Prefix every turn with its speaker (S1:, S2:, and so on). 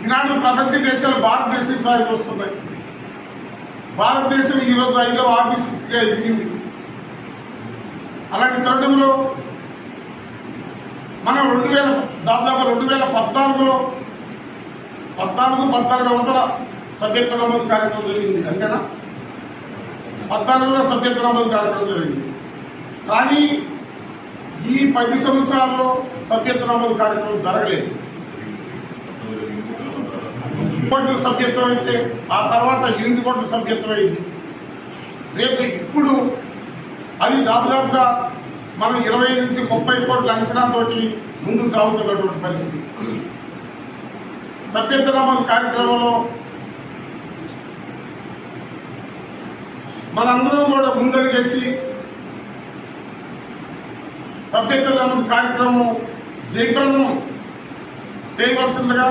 S1: ఈనాడు ప్రపంచ దేశాలు భారతదేశం సాగి వస్తున్నాయి. భారతదేశం ఈరోజు 5వ ఆర్థిక శక్తిగా ఎదిగింది. అలాంటి తరుణంలో మనం దాదాపు 2014లో 14 అవతల సభ్యత్వ నమోదు కార్యక్రమం జరిగింది. అంతేనా? 14లో సభ్యత్వ నమోదు కార్యక్రమం జరిగింది. కానీ ఈ 10 సంవత్సరాల్లో సభ్యత్వ నమోదు కార్యక్రమం జరగలేదు. కోట్ల సభ్యత్వం అయితే ఆ తర్వాత 8 కోట్ల సభ్యత్వం అయింది. రేపు ఇప్పుడు అది దాదాపుగా మనం 20 నుంచి 30 కోట్ల అంచనాతోటి ముందుకు సాగుతున్నటువంటి పరిస్థితి. సభ్యత్వ నమోదు కార్యక్రమంలో మనందరం కూడా ముందడుగేసి సభ్యత్వ నమోదు కార్యక్రమం జయప్రదం చేయవలసిందిగా